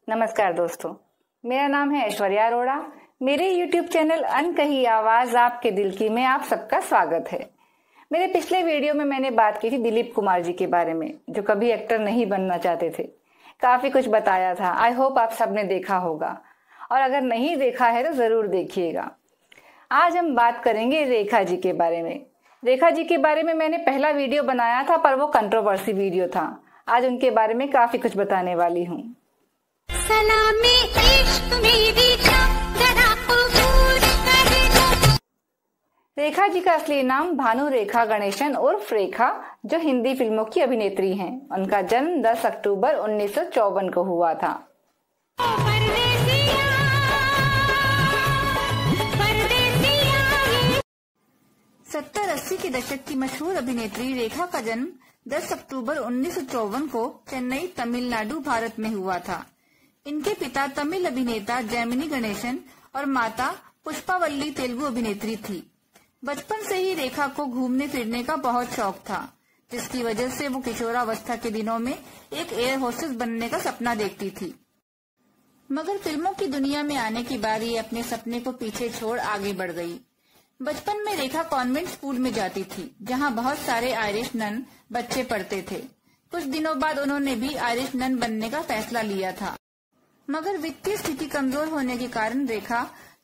नमस्कार दोस्तों, मेरा नाम है ऐश्वर्या अरोड़ा। मेरे YouTube चैनल अनकही आवाज आपके दिल की में आप सबका स्वागत है। मेरे पिछले वीडियो में मैंने बात की थी दिलीप कुमार जी के बारे में, जो कभी एक्टर नहीं बनना चाहते थे। काफी कुछ बताया था। आई होप आप सबने देखा होगा, और अगर नहीं देखा है तो जरूर देखिएगा। आज हम बात करेंगे रेखा जी के बारे में। रेखा जी के बारे में मैंने पहला वीडियो बनाया था, पर वो कंट्रोवर्सी वीडियो था। आज उनके बारे में काफी कुछ बताने वाली हूँ। सलामी इश्क मेरी जरा कबूल कर दो। रेखा जी का असली नाम भानु रेखा गणेशन उर्फ रेखा, जो हिंदी फिल्मों की अभिनेत्री हैं। उनका जन्म 10 अक्टूबर 1954 को हुआ था। 70-80 के दशक की मशहूर अभिनेत्री रेखा का जन्म 10 अक्टूबर 1954 को चेन्नई, तमिलनाडु, भारत में हुआ था। इनके पिता तमिल अभिनेता जैमिनी गणेशन और माता पुष्पावल्ली तेलुगु अभिनेत्री थी। बचपन से ही रेखा को घूमने फिरने का बहुत शौक था, जिसकी वजह से वो किशोरावस्था के दिनों में एक एयर होस्टेस बनने का सपना देखती थी। मगर फिल्मों की दुनिया में आने के बाद ये अपने सपने को पीछे छोड़ आगे बढ़ गई। बचपन में रेखा कॉन्वेंट स्कूल में जाती थी, जहाँ बहुत सारे आयरिश नन बच्चे पढ़ते थे। कुछ दिनों बाद उन्होंने भी आयरिश नन बनने का फैसला लिया था। मगर वित्तीय स्थिति कमजोर होने के कारण रेखा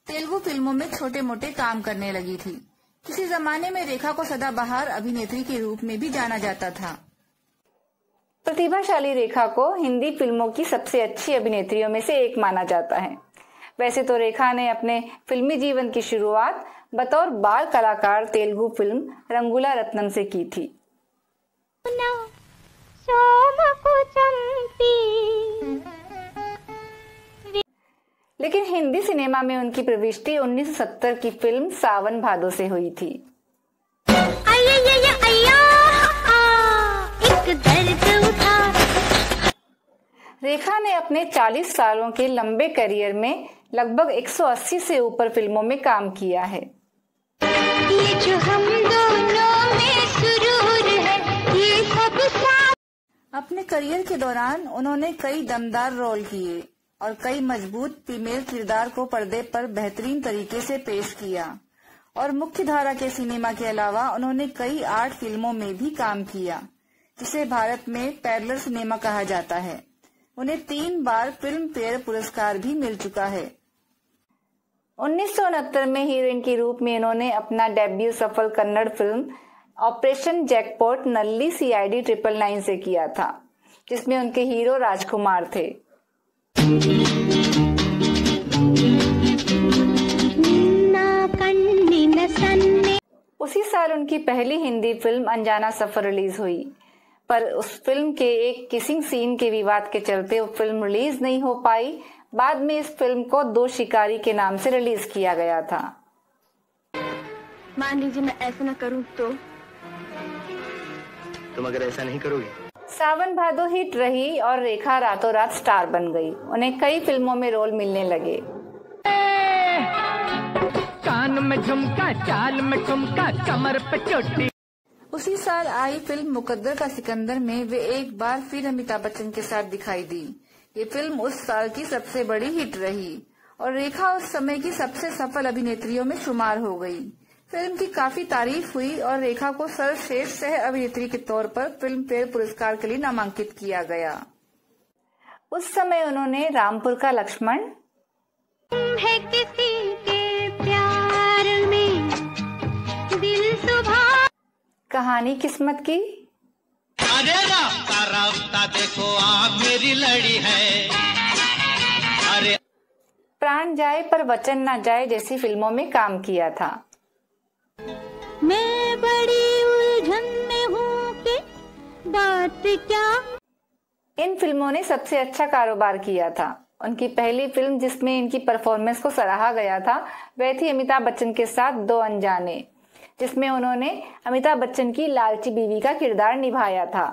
तेलुगु फिल्मों में छोटे मोटे काम करने लगी थी। किसी जमाने में रेखा को सदाबहार अभिनेत्री के रूप में भी जाना जाता था। प्रतिभाशाली रेखा को हिंदी फिल्मों की सबसे अच्छी अभिनेत्रियों में से एक माना जाता है। वैसे तो रेखा ने अपने फिल्मी जीवन की शुरुआत बतौर बाल कलाकार तेलुगु फिल्म रंगूला रत्नम से की थी। लेकिन हिंदी सिनेमा में उनकी प्रविष्टि 1970 की फिल्म सावन भादो से हुई थी। रेखा ने अपने 40 सालों के लंबे करियर में लगभग 180 से ऊपर फिल्मों में काम किया है। ये जो हम दोनों में सुरूर है, ये सब अपने करियर के दौरान उन्होंने कई दमदार रोल किए और कई मजबूत फीमेल किरदार को पर्दे पर बेहतरीन तरीके से पेश किया। और मुख्य धारा के सिनेमा के अलावा उन्होंने कई आर्ट फिल्मों में भी काम किया, जिसे भारत में पैरेलल सिनेमा कहा जाता है। उन्हें 3 बार फिल्म फेयर पुरस्कार भी मिल चुका है। 1969 में हीरोइन के रूप में इन्होंने अपना डेब्यू सफल Kannada film operation jackpot Nalli CID 999 से किया था, जिसमें उनके हीरो राजकुमार थे। उसी साल उनकी पहली हिंदी फिल्म अनजाना सफर रिलीज हुई, पर उस फिल्म के एक किसिंग सीन के विवाद के चलते वो फिल्म रिलीज नहीं हो पाई। बाद में इस फिल्म को 2 शिकारी के नाम से रिलीज किया गया था। मान लीजिए मैं ऐसा न करूं तो? तुम अगर ऐसा नहीं करोगे? सावन भादो हिट रही और रेखा रातों रात स्टार बन गई। उन्हें कई फिल्मों में रोल मिलने लगे। कान में झुमका, चाल में ठुमका, कमर पे चोटी। उसी साल आई फिल्म मुकद्दर का सिकंदर में वे एक बार फिर अमिताभ बच्चन के साथ दिखाई दी। ये फिल्म उस साल की सबसे बड़ी हिट रही और रेखा उस समय की सबसे सफल अभिनेत्रियों में शुमार हो गई। फिल्म की काफी तारीफ हुई और रेखा को सर्वश्रेष्ठ सह अभिनेत्री के तौर पर फिल्म फेयर पुरस्कार के लिए नामांकित किया गया। उस समय उन्होंने रामपुर का लक्ष्मण, है किसी के प्यार में दिल सुबह, कहानी किस्मत की, अरे रास्ता देखो आप मेरी लड़ी है, अरे प्राण जाए पर वचन न जाए जैसी फिल्मों में काम किया था। मैं बड़ी उलझन में हूँ कि बात क्या। इन फिल्मों ने सबसे अच्छा कारोबार किया था। उनकी पहली फिल्म जिसमें इनकी परफॉर्मेंस को सराहा गया था वह थी अमिताभ बच्चन के साथ दो अनजाने, जिसमें उन्होंने अमिताभ बच्चन की लालची बीवी का किरदार निभाया था।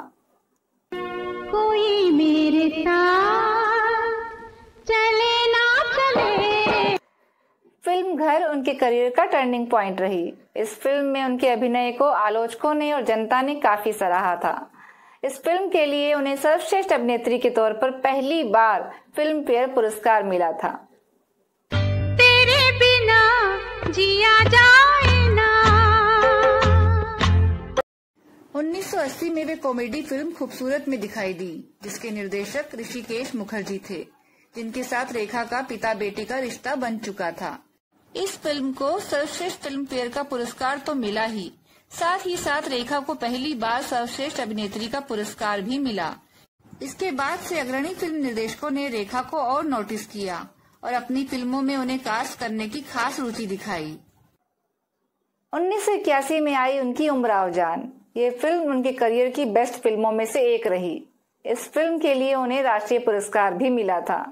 कोई मेरे साथ चले ना चले। फिल्म घर उनके करियर का टर्निंग पॉइंट रही। इस फिल्म में उनके अभिनय को आलोचकों ने और जनता ने काफी सराहा था। इस फिल्म के लिए उन्हें सर्वश्रेष्ठ अभिनेत्री के तौर पर पहली बार फिल्म फेयर पुरस्कार मिला था। तेरे बिना जिया जाए ना। 1980 में वे कॉमेडी फिल्म खूबसूरत में दिखाई दी, जिसके निर्देशक ऋषिकेश मुखर्जी थे, जिनके साथ रेखा का पिता बेटी का रिश्ता बन चुका था। इस फिल्म को सर्वश्रेष्ठ फिल्म फेयर का पुरस्कार तो मिला ही साथ रेखा को पहली बार सर्वश्रेष्ठ अभिनेत्री का पुरस्कार भी मिला। इसके बाद से अग्रणी फिल्म निर्देशकों ने रेखा को और नोटिस किया और अपनी फिल्मों में उन्हें कास्ट करने की खास रुचि दिखाई। 1981 में आई उनकी उमराव जान। ये फिल्म उनके करियर की बेस्ट फिल्मों में से एक रही। इस फिल्म के लिए उन्हें राष्ट्रीय पुरस्कार भी मिला था।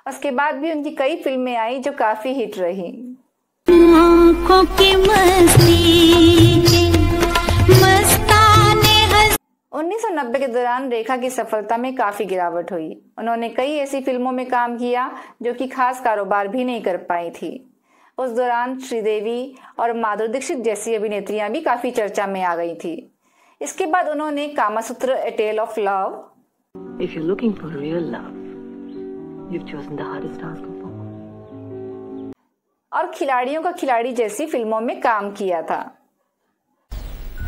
उसके बाद भी उनकी कई फिल्में आई जो काफी हिट रही। आँखों की मस्ती 1990 के दौरान रेखा की सफलता में काफी गिरावट हुई। उन्होंने कई ऐसी फिल्मों में काम किया जो कि खास कारोबार भी नहीं कर पाई थी। उस दौरान श्रीदेवी और माधुरी दीक्षित जैसी अभिनेत्रियां भी काफी चर्चा में आ गई थी। इसके बाद उन्होंने Kamasutra a tale of love, If you're looking for real love, you've chosen the hardest task of all. और खिलाड़ियों का खिलाड़ी जैसी फिल्मों में काम किया था।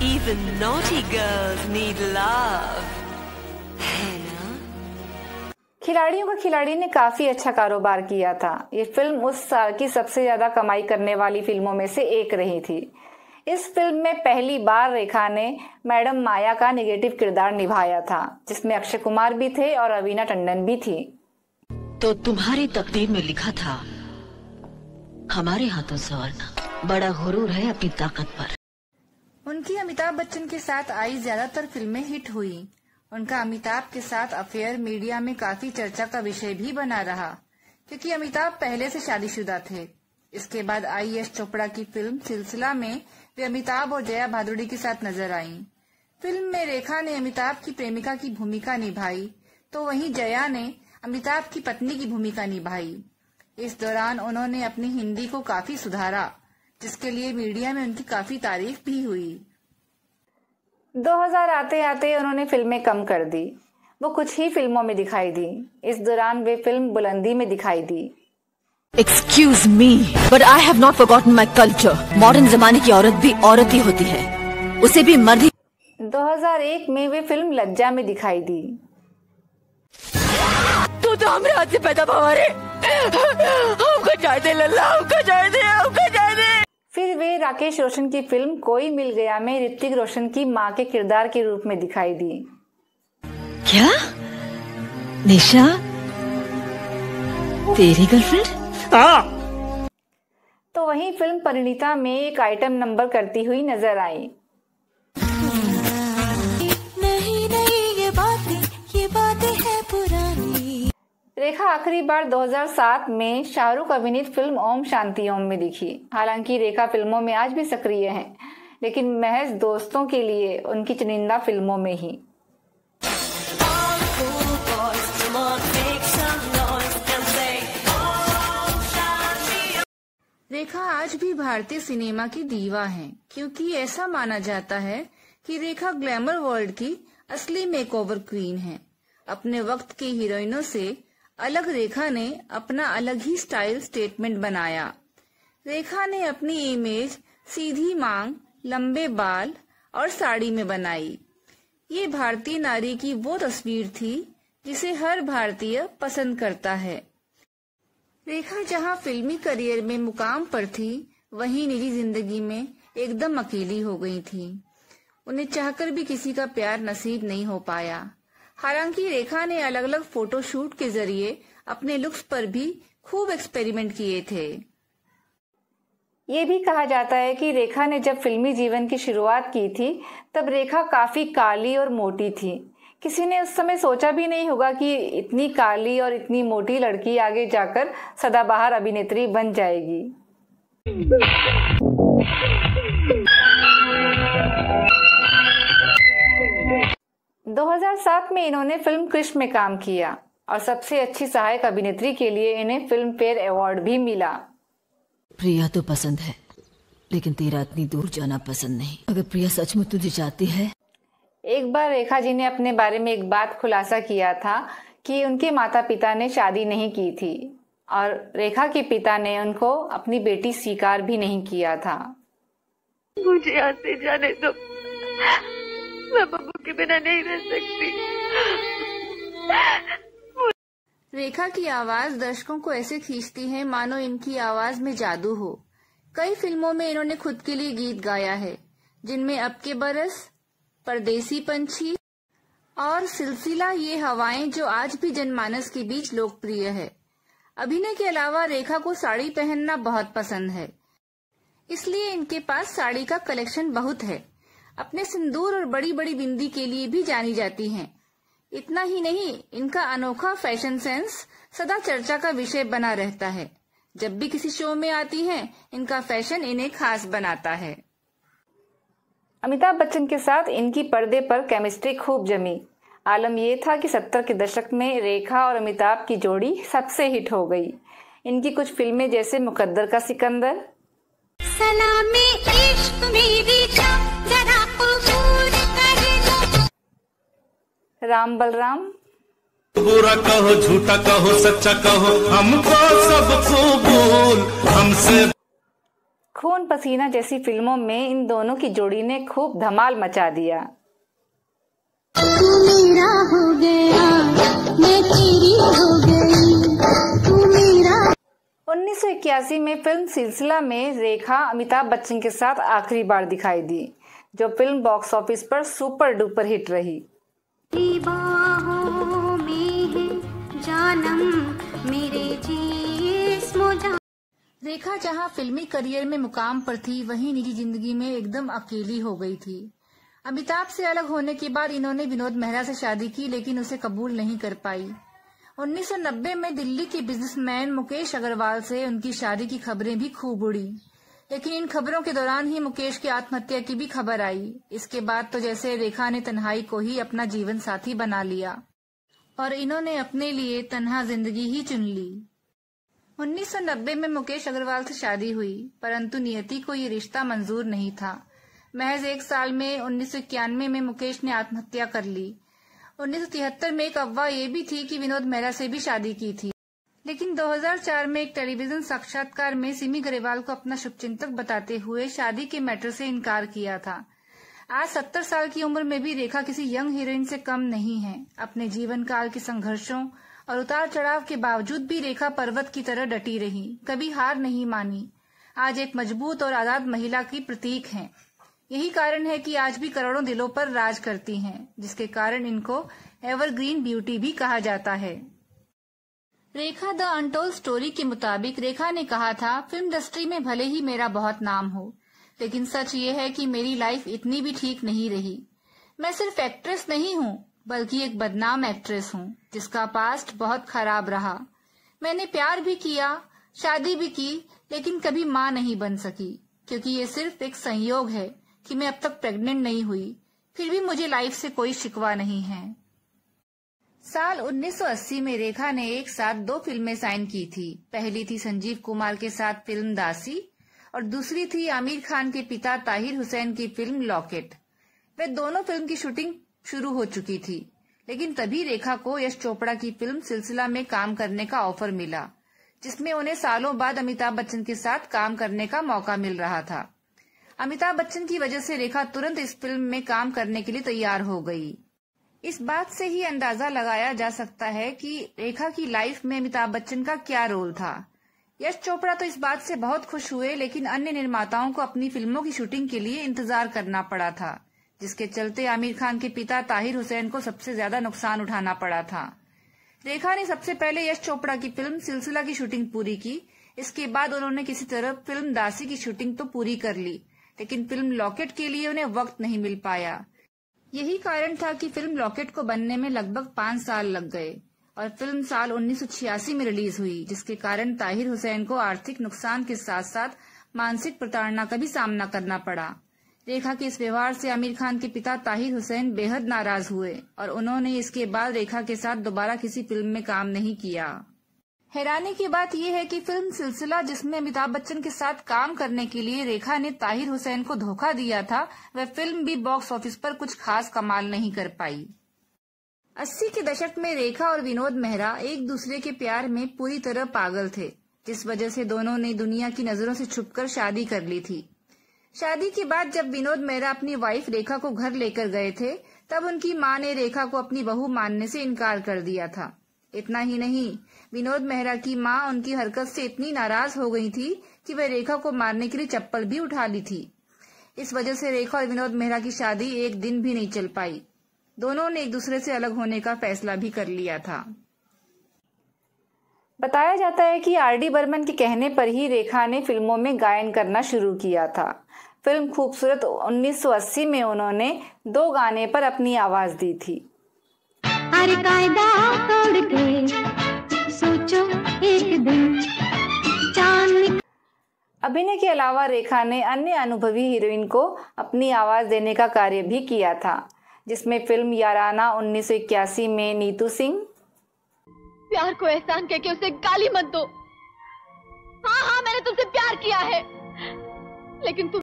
Even naughty girls need love. है ना? खिलाड़ियों का खिलाड़ी ने काफी अच्छा कारोबार किया था। ये फिल्म उस साल की सबसे ज्यादा कमाई करने वाली फिल्मों में से एक रही थी। इस फिल्म में पहली बार रेखा ने मैडम माया का नेगेटिव किरदार निभाया था, जिसमें अक्षय कुमार भी थे और रवीना टंडन भी थी। तो तुम्हारी तकदीर में लिखा था हमारे हाथों संवरना। बड़ा गुरूर है अपनी ताकत पर। उनकी अमिताभ बच्चन के साथ आई ज्यादातर फिल्में हिट हुई। उनका अमिताभ के साथ अफेयर मीडिया में काफी चर्चा का विषय भी बना रहा, क्योंकि अमिताभ पहले से शादीशुदा थे। इसके बाद आई यश चोपड़ा की फिल्म सिलसिला में वे अमिताभ और जया भादुड़ी के साथ नजर आईं। फिल्म में रेखा ने अमिताभ की प्रेमिका की भूमिका निभाई, तो वहीं जया ने अमिताभ की पत्नी की भूमिका निभाई। इस दौरान उन्होंने अपनी हिंदी को काफी सुधारा, जिसके लिए मीडिया में उनकी काफी तारीफ भी हुई। 2000 आते आते उन्होंने फिल्में कम कर दी। वो कुछ ही फिल्मों में दिखाई दी। इस दौरान वे फिल्म बुलंदी में दिखाई दी। Excuse me, but I have not forgotten my culture. Modern जमाने की औरत भी औरत ही होती है, उसे भी मर्द ही। 2001 में वे फिल्म लज्जा में दिखाई दी। तू तो हमारे हाथ से पैदा भवारे, हमको जाए दे लल्ला, हमको जाए दे, हमको जाए दे। फिर वे राकेश रोशन की फिल्म कोई मिल गया में ऋतिक रोशन की मां के किरदार के रूप में दिखाई दी। क्या निशा तेरी गर्लफ्रेंड? तो वहीं फिल्म परिणीता में एक आइटम नंबर करती हुई नजर आई। नहीं ये बातें है पुरानी। रेखा आखिरी बार 2007 में शाहरुख अभिनीत फिल्म ओम शांति ओम में दिखी। हालांकि रेखा फिल्मों में आज भी सक्रिय हैं, लेकिन महज दोस्तों के लिए उनकी चुनिंदा फिल्मों में ही। रेखा आज भी भारतीय सिनेमा की दीवा हैं, क्योंकि ऐसा माना जाता है कि रेखा ग्लैमर वर्ल्ड की असली मेकओवर क्वीन हैं। अपने वक्त की हीरोइनों से अलग रेखा ने अपना अलग ही स्टाइल स्टेटमेंट बनाया। रेखा ने अपनी इमेज सीधी मांग, लंबे बाल और साड़ी में बनाई। ये भारतीय नारी की वो तस्वीर थी जिसे हर भारतीय पसंद करता है। रेखा जहां फिल्मी करियर में मुकाम पर थी, वहीं निजी जिंदगी में एकदम अकेली हो गई थी। उन्हें चाहकर भी किसी का प्यार नसीब नहीं हो पाया। हालांकि रेखा ने अलग अलग फोटो शूट के जरिए अपने लुक्स पर भी खूब एक्सपेरिमेंट किए थे। ये भी कहा जाता है कि रेखा ने जब फिल्मी जीवन की शुरुआत की थी, तब रेखा काफी काली और मोटी थी। किसी ने उस समय सोचा भी नहीं होगा कि इतनी काली और इतनी मोटी लड़की आगे जाकर सदाबहार अभिनेत्री बन जाएगी। 2007 में इन्होंने फिल्म कृष्ण में काम किया और सबसे अच्छी सहायक अभिनेत्री के लिए इन्हें फिल्म फेयर अवार्ड भी मिला। प्रिया तो पसंद है, लेकिन तेरा इतनी दूर जाना पसंद नहीं। अगर प्रिया सचमुच तुझे चाहती है एक बार रेखा जी ने अपने बारे में एक बात खुलासा किया था कि उनके माता पिता ने शादी नहीं की थी और रेखा के पिता ने उनको अपनी बेटी स्वीकार भी नहीं किया था। मुझे यहाँ से जाने दो, मैं बब्बू के बिना नहीं रह सकती। रेखा की आवाज दर्शकों को ऐसे खींचती है मानो इनकी आवाज में जादू हो। कई फिल्मों में इन्होंने खुद के लिए गीत गाया है, जिनमें अब के बरस, परदेसी पंछी और सिलसिला ये हवाएं, जो आज भी जनमानस के बीच लोकप्रिय है। अभिनय के अलावा रेखा को साड़ी पहनना बहुत पसंद है, इसलिए इनके पास साड़ी का कलेक्शन बहुत है। अपने सिंदूर और बड़ी बड़ी बिंदी के लिए भी जानी जाती हैं। इतना ही नहीं, इनका अनोखा फैशन सेंस सदा चर्चा का विषय बना रहता है। जब भी किसी शो में आती हैं, इनका फैशन इन्हें खास बनाता है। अमिताभ बच्चन के साथ इनकी पर्दे पर केमिस्ट्री खूब जमी। आलम ये था कि 70 के दशक में रेखा और अमिताभ की जोड़ी सबसे हिट हो गई। इनकी कुछ फिल्में जैसे मुकद्दर का सिकंदर, सलामी इश्क मेरी जान जरा कबूल कर दो, राम बलराम, बुरा कहो झूठा कहो सच्चा कहो हमको सब कबूल, हमसे खून पसीना जैसी फिल्मों में इन दोनों की जोड़ी ने खूब धमाल मचा दिया। तू मेरा हो गया, मैं तेरी हो गई, तू मेरा। 1981 में फिल्म सिलसिला में रेखा अमिताभ बच्चन के साथ आखिरी बार दिखाई दी, जो फिल्म बॉक्स ऑफिस पर सुपर डुपर हिट रही। बाहों में है जानम मेरे जिस्मो जान। रेखा जहां फिल्मी करियर में मुकाम पर थी, वहीं निजी जिंदगी में एकदम अकेली हो गई थी। अमिताभ से अलग होने के बाद इन्होंने विनोद मेहरा से शादी की, लेकिन उसे कबूल नहीं कर पाई। 1990 में दिल्ली के बिजनेसमैन मुकेश अग्रवाल से उनकी शादी की खबरें भी खूब उड़ी, लेकिन इन खबरों के दौरान ही मुकेश की आत्महत्या की भी खबर आई। इसके बाद तो जैसे रेखा ने तन्हाई को ही अपना जीवन साथी बना लिया और इन्होंने अपने लिए तन्हा जिंदगी ही चुन ली। 1990 में मुकेश अग्रवाल से शादी हुई, परंतु नियति को ये रिश्ता मंजूर नहीं था। महज एक साल में 1991 में मुकेश ने आत्महत्या कर ली। 1973 में एक अफवाह ये भी थी कि विनोद मेहरा से भी शादी की थी, लेकिन 2004 में एक टेलीविजन साक्षात्कार में सिमी ग्रेवाल को अपना शुभचिंतक बताते हुए शादी के मैटर से इनकार किया था। आज 70 साल की उम्र में भी रेखा किसी यंग हीरोइन से कम नहीं है। अपने जीवन काल के संघर्षों और उतार चढ़ाव के बावजूद भी रेखा पर्वत की तरह डटी रही, कभी हार नहीं मानी। आज एक मजबूत और आजाद महिला की प्रतीक हैं। यही कारण है कि आज भी करोड़ों दिलों पर राज करती हैं, जिसके कारण इनको एवरग्रीन ब्यूटी भी कहा जाता है। रेखा द अनटोल्ड स्टोरी के मुताबिक रेखा ने कहा था, फिल्म इंडस्ट्री में भले ही मेरा बहुत नाम हो, लेकिन सच ये है कि मेरी लाइफ इतनी भी ठीक नहीं रही। मैं सिर्फ एक्ट्रेस नहीं हूँ, बल्कि एक बदनाम एक्ट्रेस हूँ, जिसका पास्ट बहुत खराब रहा। मैंने प्यार भी किया, शादी भी की, लेकिन कभी माँ नहीं बन सकी, क्योंकि ये सिर्फ एक संयोग है कि मैं अब तक प्रेग्नेंट नहीं हुई। फिर भी मुझे लाइफ से कोई शिकवा नहीं है। साल 1980 में रेखा ने एक साथ 2 फिल्में साइन की थी। पहली थी संजीव कुमार के साथ फिल्म दासी और दूसरी थी आमिर खान के पिता ताहिर हुसैन की फिल्म लॉकेट। वे दोनों फिल्म की शूटिंग शुरू हो चुकी थी, लेकिन तभी रेखा को यश चोपड़ा की फिल्म सिलसिला में काम करने का ऑफर मिला, जिसमें उन्हें सालों बाद अमिताभ बच्चन के साथ काम करने का मौका मिल रहा था। अमिताभ बच्चन की वजह से रेखा तुरंत इस फिल्म में काम करने के लिए तैयार हो गई। इस बात से ही अंदाजा लगाया जा सकता है कि रेखा की लाइफ में अमिताभ बच्चन का क्या रोल था। यश चोपड़ा तो इस बात से बहुत खुश हुए, लेकिन अन्य निर्माताओं को अपनी फिल्मों की शूटिंग के लिए इंतजार करना पड़ा था, जिसके चलते आमिर खान के पिता ताहिर हुसैन को सबसे ज्यादा नुकसान उठाना पड़ा था। रेखा ने सबसे पहले यश चोपड़ा की फिल्म सिलसिला की शूटिंग पूरी की। इसके बाद उन्होंने किसी तरह फिल्म दासी की शूटिंग तो पूरी कर ली, लेकिन फिल्म लॉकेट के लिए उन्हें वक्त नहीं मिल पाया। यही कारण था कि फिल्म लॉकेट को बनने में लगभग 5 साल लग गए और फिल्म साल 1986 में रिलीज हुई, जिसके कारण ताहिर हुसैन को आर्थिक नुकसान के साथ साथ मानसिक प्रताड़ना का भी सामना करना पड़ा। रेखा के इस व्यवहार से आमिर खान के पिता ताहिर हुसैन बेहद नाराज हुए और उन्होंने इसके बाद रेखा के साथ दोबारा किसी फिल्म में काम नहीं किया। हैरानी की बात यह है कि फिल्म सिलसिला, जिसमें अमिताभ बच्चन के साथ काम करने के लिए रेखा ने ताहिर हुसैन को धोखा दिया था, वह फिल्म भी बॉक्स ऑफिस पर कुछ खास कमाल नहीं कर पाई। 80 के दशक में रेखा और विनोद मेहरा एक दूसरे के प्यार में पूरी तरह पागल थे, जिस वजह से दोनों ने दुनिया की नजरों से छुपकर शादी कर ली थी। शादी के बाद जब विनोद मेहरा अपनी वाइफ रेखा को घर लेकर गए थे, तब उनकी मां ने रेखा को अपनी बहू मानने से इनकार कर दिया था। इतना ही नहीं, विनोद मेहरा की मां उनकी हरकत से इतनी नाराज हो गई थी कि वह रेखा को मारने के लिए चप्पल भी उठा ली थी। इस वजह से रेखा और विनोद मेहरा की शादी एक दिन भी नहीं चल पाई। दोनों ने एक दूसरे से अलग होने का फैसला भी कर लिया था। बताया जाता है कि आर.डी. बर्मन के कहने पर ही रेखा ने फिल्मों में गायन करना शुरू किया था। फिल्म खूबसूरत 1980 में उन्होंने 2 गाने पर अपनी आवाज दी थी। हर कायदा तोड़ के सोचो एक दिन चांद। अभिनय के अलावा रेखा ने अन्य अनुभवी हीरोइन को अपनी आवाज देने का कार्य भी किया था, जिसमें फिल्म याराना 1981 में नीतू सिंह, प्यार को एहसान कह के उसे गाली मत दो। हाँ मैंने तुमसे प्यार किया है, लेकिन तुम,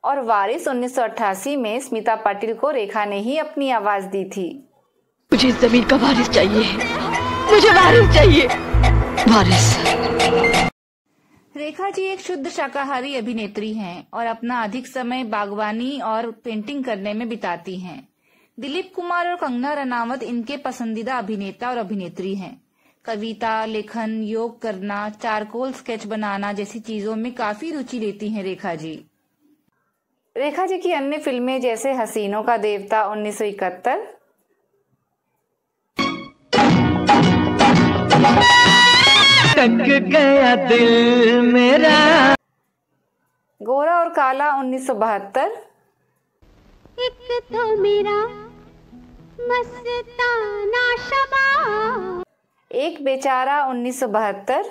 और वारिस 1988 में स्मिता पाटिल को रेखा ने ही अपनी आवाज दी थी। मुझे इस जमीन का वारिस चाहिए, मुझे वारिस चाहिए, वारिस। रेखा जी एक शुद्ध शाकाहारी अभिनेत्री हैं और अपना अधिक समय बागवानी और पेंटिंग करने में बिताती हैं। दिलीप कुमार और कंगना रनावत इनके पसंदीदा अभिनेता और अभिनेत्री हैं। कविता, लेखन, योग करना, चारकोल स्केच बनाना जैसी चीजों में काफी रुचि लेती हैं रेखा जी। रेखा जी की अन्य फिल्में जैसे हसीनों का देवता 1971, टक गया दिल मेरा, गोरा और काला 1972, एक तो मेरा मस्ताना शबा, एक बेचारा 1972,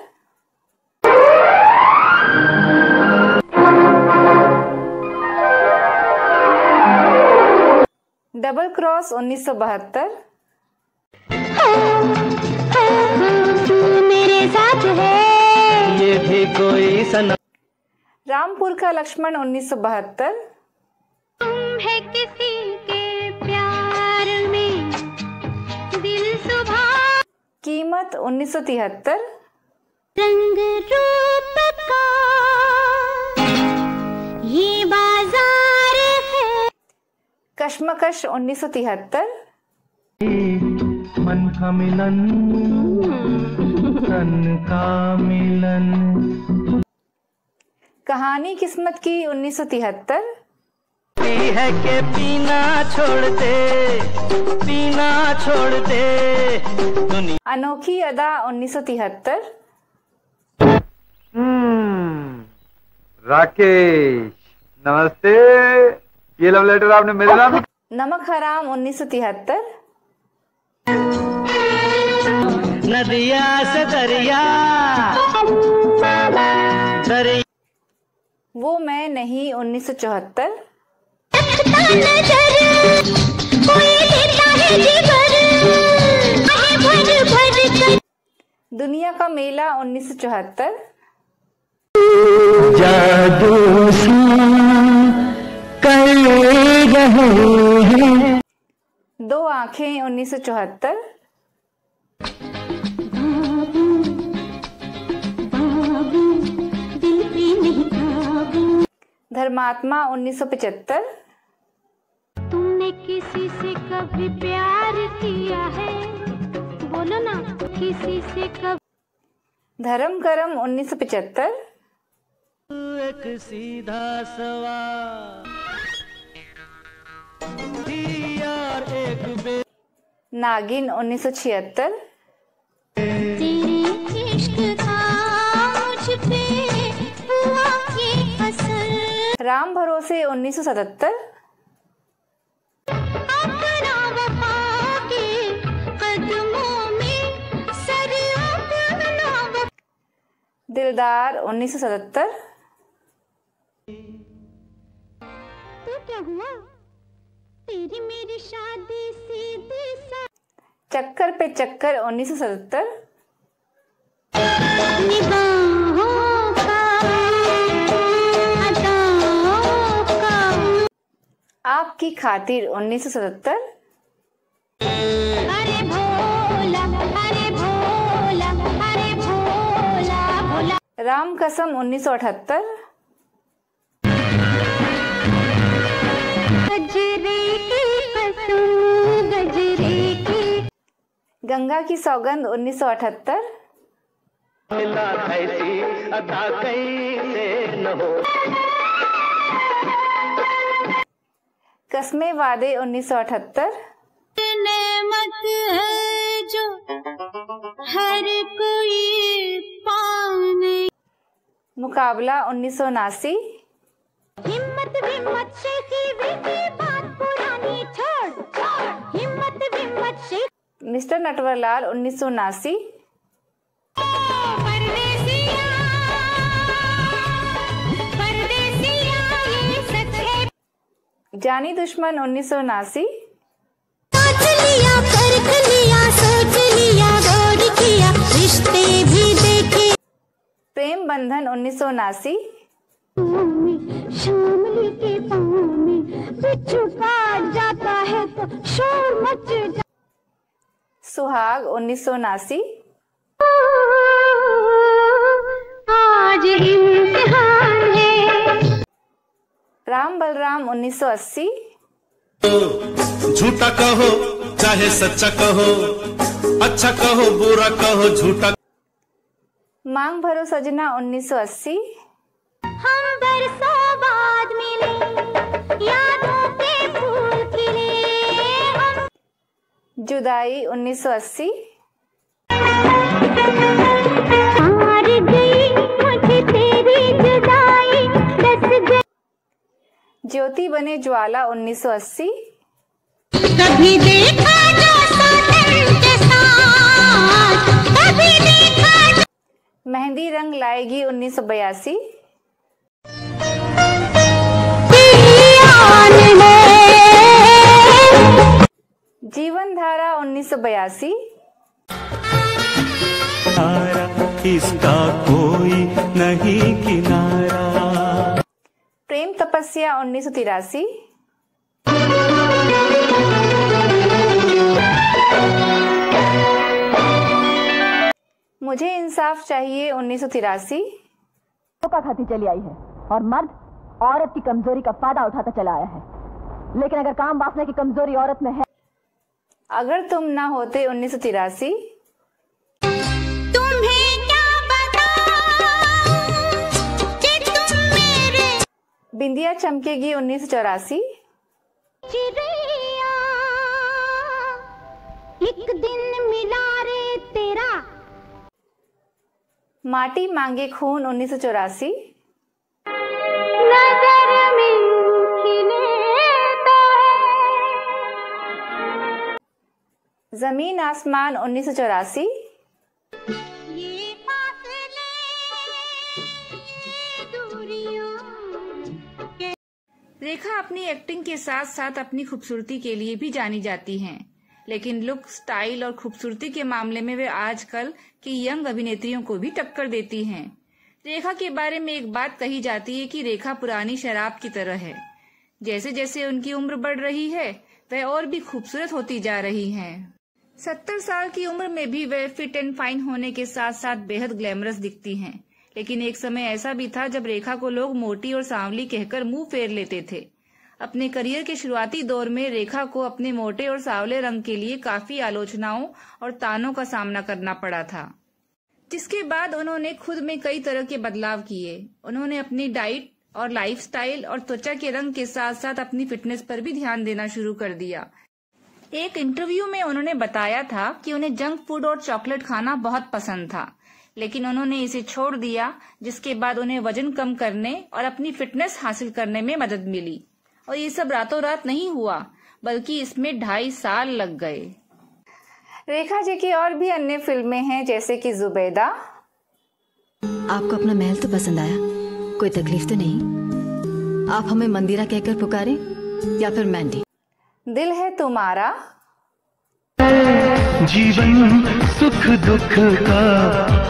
डबल क्रॉस 1972, तू मेरे साथ है, ये भी कोई सनम, रामपुर का लक्ष्मण 1972, तुम है किसी के प्यार में दिल सुबह, कीमत 1973, रंग रूप का ये बाजार है, कश्मकश 1973, मन का मिलन, तन का मिलन, कहानी किस्मत की 1973, है के पीना छोड़ दे, पीना छोड़ दे दुनिया, अनोखी अदा 1973, राकेश नमस्ते, ये लव लेटर आपने मेरे नाम, नमक हराम 1973, नदिया से दरिया, दरिया, वो मैं नहीं 1974, दुनिया का मेला 1974, जादू कर रहे हैं, दो आंखें 1974, धर्मात्मा 1975, तुमने किसी से कभी प्यार किया है, बोलो ना, किसी से कभी, धर्म करम 1975, एक सीधा सवाल यार, एक बे, नागिन 1976, तेरे इश्क का मुझ पे हुआ ये असर, राम भरोसे 1977, अपना वफा के कदमों में सर अपना वफा, दिलदार 1977, तो क्या हुआ, तेरी मेरी शादी सीधी सा, चक्कर पे चक्कर 1977, आपकी खातिर 1977, अरे भोला अरे भोला अरे भोला भोला, राम कसम 1978, गजरे की कसम गजरे की, गंगा की सौगंध 1978, मिला ऐसी अदा कैसे न हो, कस्मे वादे 1978, नेमत है जो हर कोई पाने, मुकाबला 1979, हिम्मत विम्मत से की बात पुरानी छोड़ छोड़, हिम्मत विम्मत से मिस्टर नटवरलाल 1979, परदेसिया परदेसिया ये सच है, जानी दुश्मन 1979, सोच लिया परख लिया सोच लिया गौर किया रिश्ते भी देखे, प्रेम बंधन 1979, शामली के पाँव में बिच्छू काट जाता है तो शोर मच जाता, सुहाग 1979, आज इम्तिहान है, राम बलराम 1980, झूठा कहो चाहे सच्चा कहो, अच्छा कहो बुरा कहो झूठा, मांग भरो सजना 1980, हम बरसों बाद मिले यादों के फूल खिले, हम जुदाई 1980, हार गई मुझे तेरी जुदाई दस गई, ज्योति बने ज्वाला 1980, कभी देखा जो साथन के साथ कभी देखा मेहंदी रंग लाएगी 1982, जीवन धारा 1982, इसका कोई नहीं किनारा, प्रेम तपस्या 1983, मुझे इंसाफ चाहिए 1983, धोखा खाती चली आई है और मर्द औरत की कमजोरी का फायदा उठाता चला आया है, लेकिन अगर काम वासना की कमजोरी औरत में है, अगर तुम ना होते 1983, तुम्हें क्या बताऊं कि तुम मेरे बिंदिया चमकेगी 1984, चिड़िया एक दिन मिला रे तेरा, माटी मांगे खून 1984, नजर में खिले तो है, जमीन आसमान 1984, ये फासले ये दूरियां, रेखा अपनी एक्टिंग के साथ साथ अपनी खूबसूरती के लिए भी जानी जाती हैं, लेकिन लुक, स्टाइल और खूबसूरती के मामले में वे आजकल की यंग अभिनेत्रियों को भी टक्कर देती हैं। रेखा के बारे में एक बात कही जाती है कि रेखा पुरानी शराब की तरह है, जैसे जैसे उनकी उम्र बढ़ रही है वह और भी खूबसूरत होती जा रही हैं। 70 साल की उम्र में भी वे फिट एंड फाइन होने के साथ साथ बेहद ग्लैमरस दिखती हैं, लेकिन एक समय ऐसा भी था जब रेखा को लोग मोटी और सांवली कहकर मुंह फेर लेते थे। अपने करियर के शुरुआती दौर में रेखा को अपने मोटे और सांवले रंग के लिए काफी आलोचनाओं और तानों का सामना करना पड़ा था, जिसके बाद उन्होंने खुद में कई तरह के बदलाव किए। उन्होंने अपनी डाइट और लाइफस्टाइल और त्वचा के रंग के साथ साथ अपनी फिटनेस पर भी ध्यान देना शुरू कर दिया। एक इंटरव्यू में उन्होंने बताया था कि उन्हें जंक फूड और चॉकलेट खाना बहुत पसंद था, लेकिन उन्होंने इसे छोड़ दिया, जिसके बाद उन्हें वजन कम करने और अपनी फिटनेस हासिल करने में मदद मिली। और ये सब रातों रात नहीं हुआ, बल्कि इसमें 2.5 साल लग गए। रेखा जी की और भी अन्य फिल्में हैं, जैसे कि जुबैदा। आपको अपना महल तो पसंद आया, कोई तकलीफ तो नहीं? आप हमें मंदिरा कहकर पुकारें या फिर मैंडी। दिल है तुम्हारा। जीवन सुख दुख का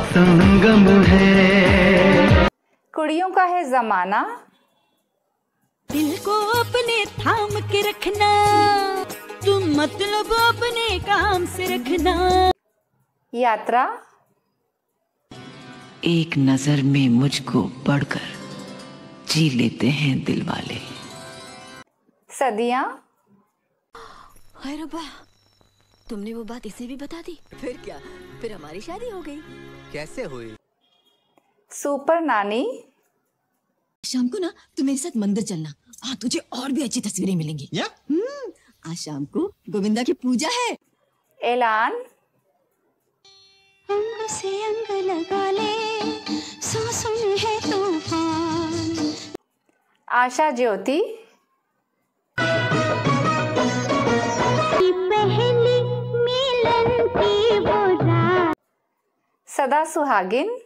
संगम है। कुड़ियों का है जमाना। दिल को अपने थाम के रखना, तुम मतलब अपने काम से रखना। यात्रा। एक नजर में मुझको पढ़कर जी लेते हैं दिल वाले। सदियां। हाय रब्बा, तुमने वो बात इसे भी बता दी। फिर क्या, फिर हमारी शादी हो गई। कैसे हुई? सुपर नानी। शाम को ना तू मेरे साथ मंदिर चलना। हाँ, तुझे और भी अच्छी तस्वीरें मिलेंगी। आज शाम को गोविंदा की पूजा है। ऐलान। अंग से अंग लगा ले, सांसों में है तूफान। आशा ज्योति। पहली मिलन की वो रात। सदा सुहागिन।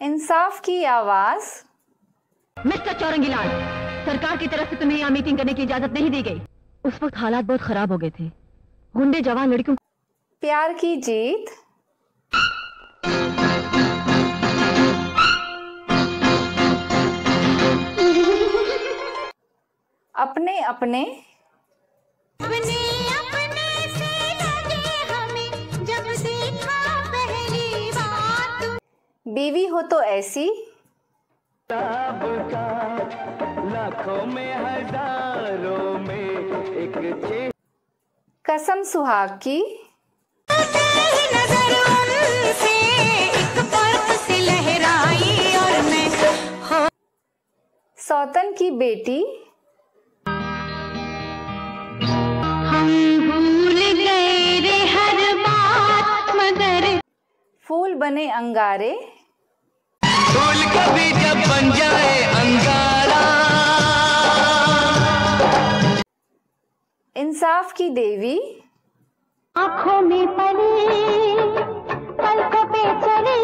इंसाफ की आवाज। मिस्टर चौरंगीलाल, सरकार की तरफ से तुम्हें यहाँ मीटिंग करने की इजाजत नहीं दी गई। उस वक्त हालात बहुत खराब हो गए थे। गुंडे जवान लड़कियों। प्यार की जीत। अपने अपने। अपने अपने से लगे हमें जब देखा पहली बार। बीवी हो तो ऐसी। लाखों में हजारों में एक कसम सुहाग की। नजर उनसे एक पर्व से लहराई और मैं सौतन की बेटी। हम भूल गए रे हर बात मगर फूल बने अंगारे। फूल कभी जब बन जाए अंगारा। इंसाफ की देवी। आँखों में पड़ी पलकों पे चली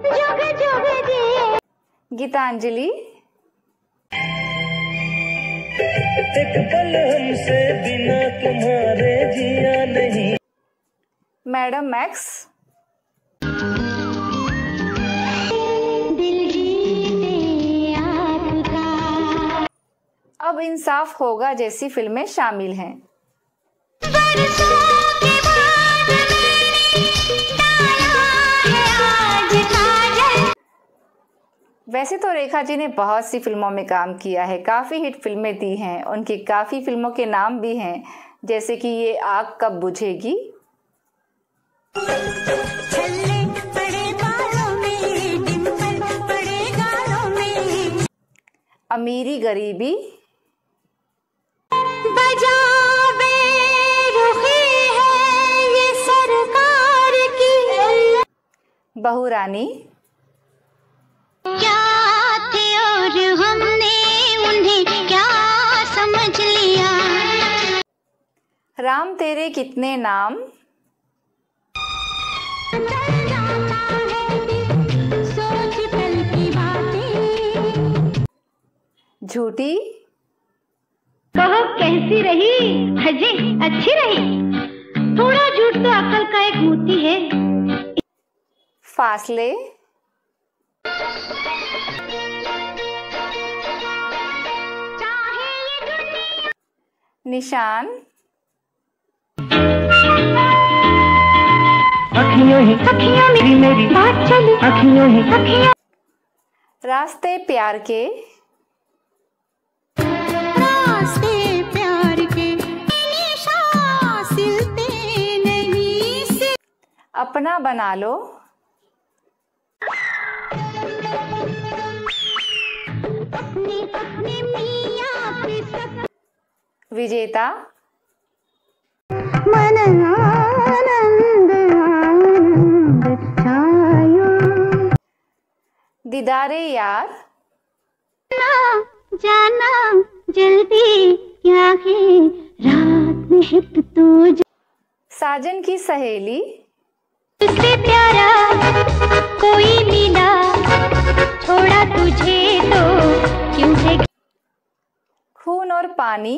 जुग जुग जिए। गीतांजलि। एक पल हमसे बिना तुम्हारे जिया नहीं। Madam max. दिल जीते आपका। अब इंसाफ होगा जैसी फिल्में शामिल हैं। बरसों के बाद वैसे तो रेखा जी ने बहुत सी फिल्मों में काम किया है, काफ़ी हिट फिल्में दी हैं। उनकी काफ़ी फिल्मों के नाम भी हैं, जैसे कि ये आग कब बुझेगी, अमीरी गरीबी, बजावे रुखी है ये सरकार की, बहू रानी, क्या थे और हमने उन्हें क्या समझ लिया, राम तेरे कितने नाम, सोच पल की बातें, झूठी, कहो कैसी रही, हजी अच्छी रही, थोड़ा झूठ तो अकल का एक मोती है, फासले, निशान, अखियों में मेरी बात चली, अखियों रास्ते प्यार के, रास्ते प्यार के निशा सिलते नहीं से, अपना बना लो, अपने अपने मियां के साथ, विजेता, मन आनंद आनंद छायो, दीदारे यार, जाना जल्दी क्या है, रात में है तो साजन की सहेली, इससे प्यारा कोई मिला, छोड़ा तुझे तो क्यों है, खून और पानी,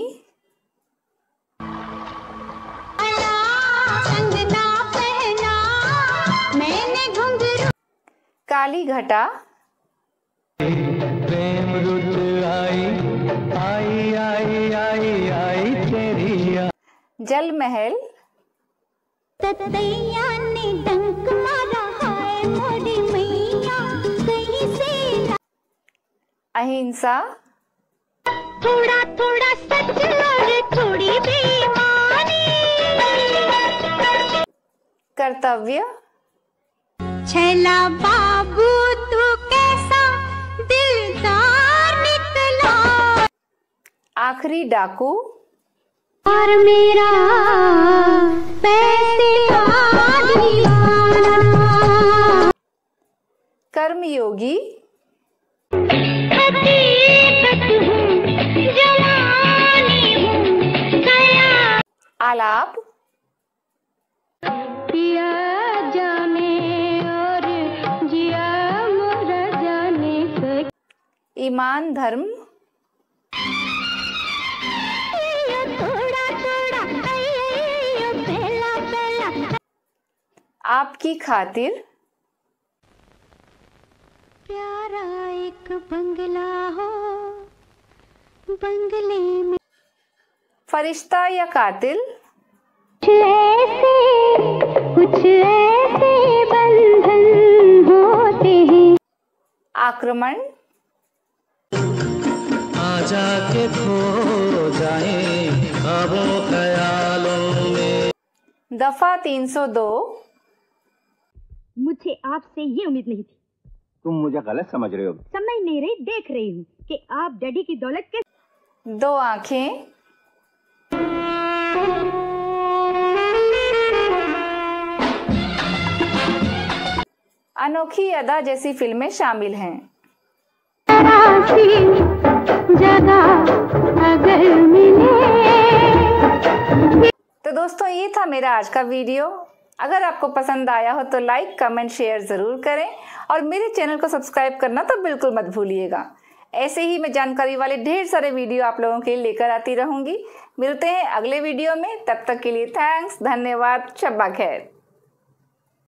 कंगना पहना काली घटा, प्रेम रुत आई आई आई आई आई तेरी। जल महल, ततैया ने डंक मारा हाय मोरी मैया कहीं से। अहिंसा, थोड़ा थोड़ा सच और थोड़ी बेईमानी। कर्तव्य, छैला बाबू तू कैसा दिलदार निकला। आखिरी डाकू, और मेरा पैसे का दीवाना। कर्मयोगी, हकीकत हूँ जवानी हूँ कया। आलाप, पिया जाने और जिया मोरा जाने सके। ईमान धर्म, थोड़ा थोड़ा पहला पहला। आपकी खातिर, प्यारा एक बंगला हो बंगले में। फरिश्ता या कातिल, कुछ ऐसे बंधन होते हैं। आक्रमण, आजा के खो जाए ख्वाबों ख्यालों में। दफा 302, मुझे आपसे ये उम्मीद नहीं थी। तुम मुझे गलत समझ रहे हो। समझ नहीं रही, देख रही हूँ कि आप डैडी की दौलत के। दो आंखें, अनोखी अदा जैसी फिल्में शामिल हैं। तो दोस्तों ये था मेरा आज का वीडियो। अगर आपको पसंद आया हो तो लाइक कमेंट शेयर ज़रूर करें और मेरे चैनल को सब्सक्राइब करना तो बिल्कुल मत भूलिएगा। ऐसे ही मैं जानकारी वाले ढेर सारे वीडियो आप लोगों के लिए लेकर आती रहूँगी। मिलते हैं अगले वीडियो में, तब तक के लिए थैंक्स, धन्यवाद, शब्बा खैर।